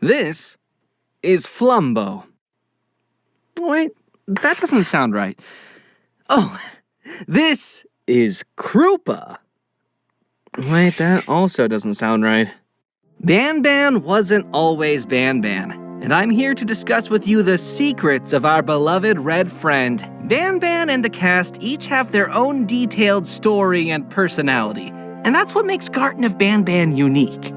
This is Flumbo. Wait, that doesn't sound right. Oh, this is Krupa. Wait, that also doesn't sound right. Ban wasn't always Ban, and I'm here to discuss with you the secrets of our beloved red friend. Ban and the cast each have their own detailed story and personality, and that's what makes Garten of Ban unique.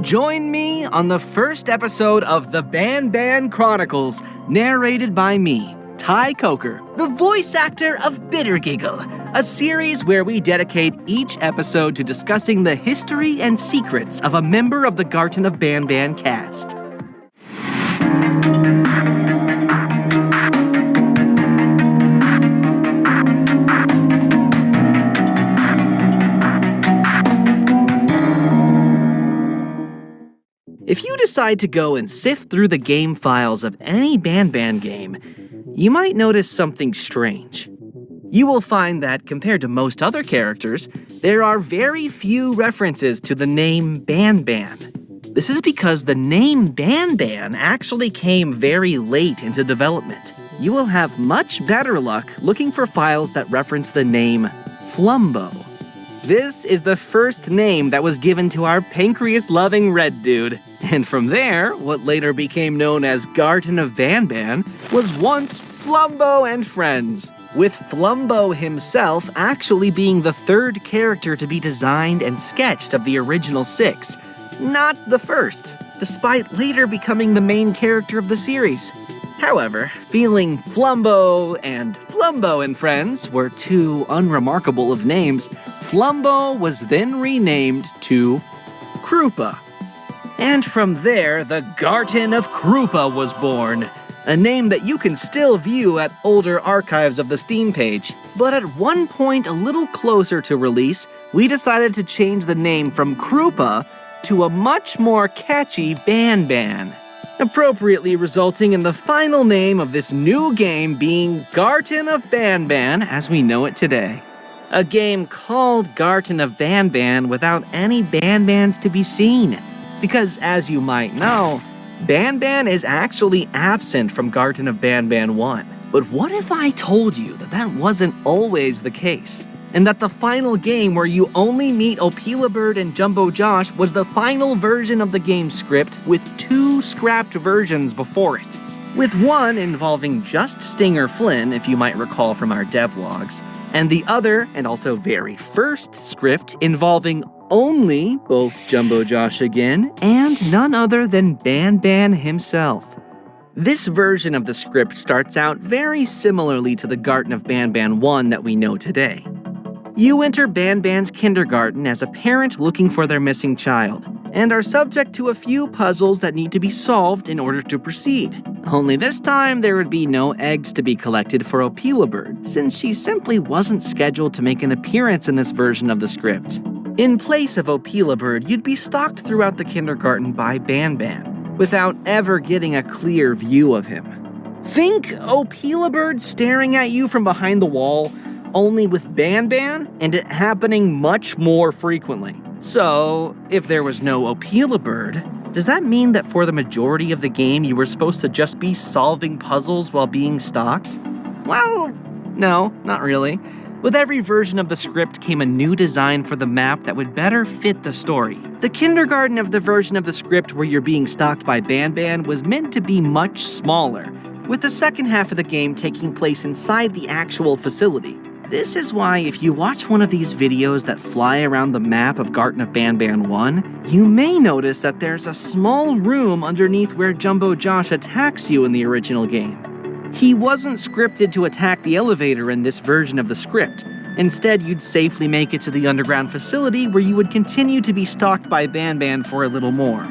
Join me on the first episode of the Ban Chronicles, narrated by me, Ty Coker, the voice actor of Bittergiggle, a series where we dedicate each episode to discussing the history and secrets of a member of the Garten of Ban cast. If you decide to go and sift through the game files of any Ban game, you might notice something strange. You will find that, compared to most other characters, there are very few references to the name Ban. This is because the name Ban actually came very late into development. You will have much better luck looking for files that reference the name Flumbo. This is the first name that was given to our pancreas-loving red dude. And from there, what later became known as Garten of Ban was once Flumbo and Friends, with Flumbo himself actually being the third character to be designed and sketched of the original 6, not the first, despite later becoming the main character of the series. However, feeling Flumbo and Friends were too unremarkable of names, Flumbo was then renamed to Krupa. And from there, the Garten of Krupa was born, a name that you can still view at older archives of the Steam page. But at one point a little closer to release, we decided to change the name from Krupa to a much more catchy Ban, appropriately resulting in the final name of this new game being Garten of Ban as we know it today. A game called Garten of Ban without any Bans to be seen. Because as you might know, Ban is actually absent from Garten of Ban 1. But what if I told you that that wasn't always the case? And that the final game where you only meet Opilabird and Jumbo Josh was the final version of the game script with 2 scrapped versions before it. With one involving just Stinger Flynn, if you might recall from our devlogs, and the other, and also very first script, involving only both Jumbo Josh again, and none other than Ban himself. This version of the script starts out very similarly to the Garten of Ban 1 that we know today. You enter Ban's kindergarten as a parent looking for their missing child, and are subject to a few puzzles that need to be solved in order to proceed. Only this time, there would be no eggs to be collected for Opilabird, since she simply wasn't scheduled to make an appearance in this version of the script. In place of Opilabird, you'd be stalked throughout the kindergarten by Ban, without ever getting a clear view of him. Think Opilabird staring at you from behind the wall, only with Ban and it happening much more frequently. So, if there was no Opilabird, does that mean that for the majority of the game you were supposed to just be solving puzzles while being stalked? Well, no, not really. With every version of the script came a new design for the map that would better fit the story. The kindergarten of the version of the script where you're being stalked by Ban was meant to be much smaller, with the second half of the game taking place inside the actual facility. This is why if you watch one of these videos that fly around the map of Garten of Ban 1, you may notice that there's a small room underneath where Jumbo Josh attacks you in the original game. He wasn't scripted to attack the elevator in this version of the script. Instead, you'd safely make it to the underground facility where you would continue to be stalked by Ban for a little more.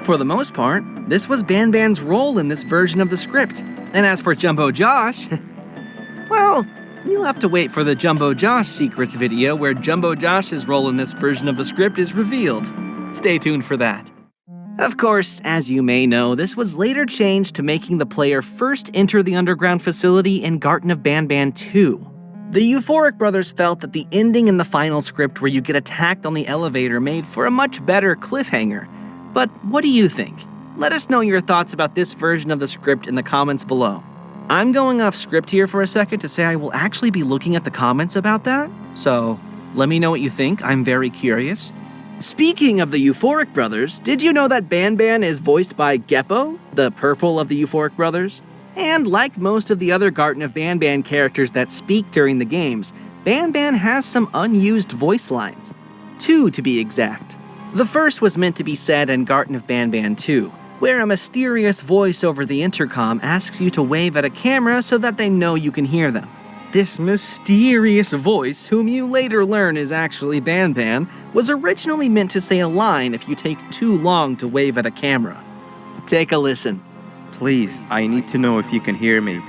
For the most part, this was Ban's role in this version of the script. And as for Jumbo Josh, well, you'll have to wait for the Jumbo Josh Secrets video where Jumbo Josh's role in this version of the script is revealed. Stay tuned for that. Of course, as you may know, this was later changed to making the player first enter the underground facility in Garten of Ban 2. The Euphoric brothers felt that the ending in the final script where you get attacked on the elevator made for a much better cliffhanger. But what do you think? Let us know your thoughts about this version of the script in the comments below. I'm going off script here for a second to say I will actually be looking at the comments about that, so let me know what you think. I'm very curious. Speaking of the Euphoric Brothers, did you know that Banban is voiced by Geppo, the purple of the Euphoric Brothers? And like most of the other Garten of Banban characters that speak during the games, Banban has some unused voice lines. 2 to be exact. The first was meant to be said in Garten of Banban 2, where a mysterious voice over the intercom asks you to wave at a camera so that they know you can hear them. This mysterious voice, whom you later learn is actually Banban, was originally meant to say a line if you take too long to wave at a camera. Take a listen. Please, I need to know if you can hear me.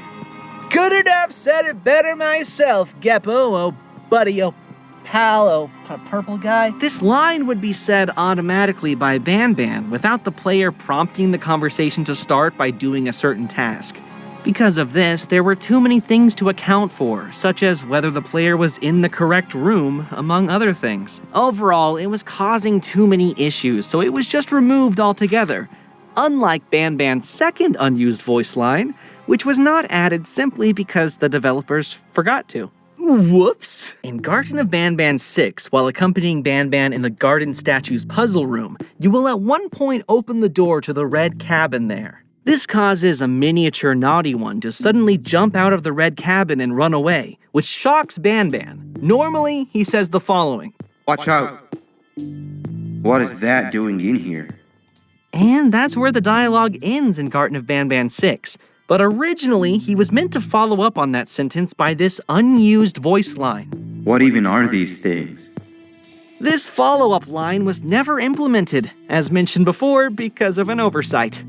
Couldn't have said it better myself, Geppo, oh buddy, oh pal, oh purple guy. This line would be said automatically by Banban without the player prompting the conversation to start by doing a certain task. Because of this, there were too many things to account for, such as whether the player was in the correct room, among other things. Overall, it was causing too many issues, so it was just removed altogether. Unlike Banban's second unused voice line, which was not added simply because the developers forgot to. Whoops! In Garten of Banban 6, while accompanying Banban in the Garden Statue's puzzle room, you will at one point open the door to the red cabin there. This causes a miniature naughty one to suddenly jump out of the red cabin and run away, which shocks Banban. Normally, he says the following. Watch out! What is that doing in here? And that's where the dialogue ends in Garten of Banban 6. But originally, he was meant to follow up on that sentence by this unused voice line. What even are these things? This follow-up line was never implemented, as mentioned before, because of an oversight.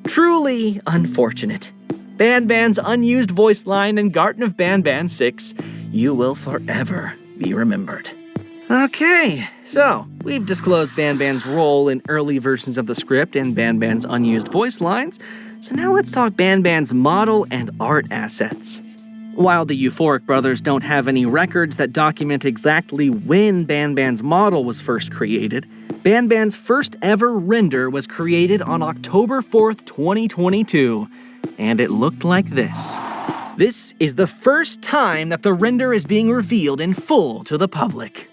Truly unfortunate. Banban's unused voice line in Garten of Banban 6, you will forever be remembered. Okay, so we've disclosed Banban's role in early versions of the script and Banban's unused voice lines, so now let's talk Banban's model and art assets. While the Euphoric Brothers don't have any records that document exactly when Banban's model was first created, Banban's first ever render was created on October 4th, 2022, and it looked like this. This is the first time that the render is being revealed in full to the public.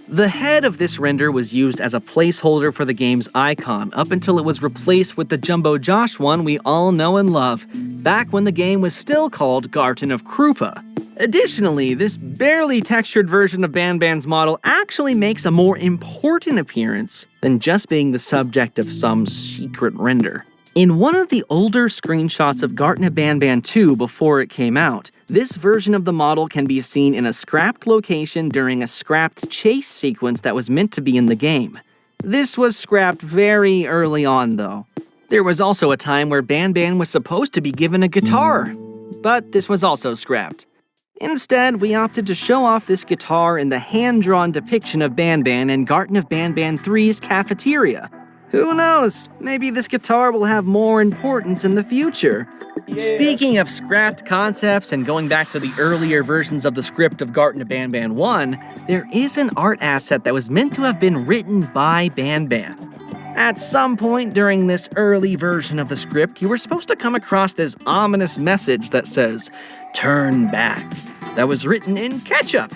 The head of this render was used as a placeholder for the game's icon up until it was replaced with the Jumbo Josh one we all know and love, back when the game was still called Garten of Krupa. Additionally, this barely textured version of Banban's model actually makes a more important appearance than just being the subject of some secret render. In one of the older screenshots of Garten of Banban 2 before it came out, this version of the model can be seen in a scrapped location during a scrapped chase sequence that was meant to be in the game. This was scrapped very early on, though. There was also a time where Banban was supposed to be given a guitar, but this was also scrapped. Instead, we opted to show off this guitar in the hand-drawn depiction of Banban in Garten of Banban 3's cafeteria. Who knows? Maybe this guitar will have more importance in the future. Yeah. Speaking of scrapped concepts and going back to the earlier versions of the script of Garten of Banban 1, there is an art asset that was meant to have been written by Banban. At some point during this early version of the script, you were supposed to come across this ominous message that says, "Turn back," that was written in ketchup.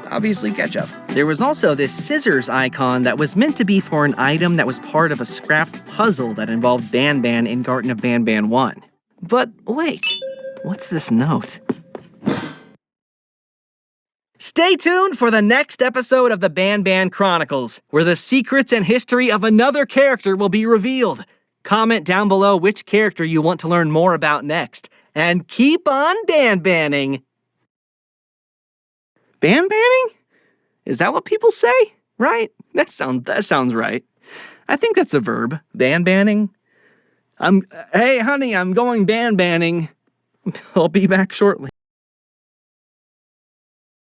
Obviously ketchup. There was also this scissors icon that was meant to be for an item that was part of a scrapped puzzle that involved Banban in Garten of Banban 1. But wait, what's this note? Stay tuned for the next episode of the Banban Chronicles, where the secrets and history of another character will be revealed. Comment down below which character you want to learn more about next, and keep on Banbanning! Banbanning? Is that what people say? Right? That sounds right. I think that's a verb. Banbanning. Hey honey, I'm going Banbanning. I'll be back shortly.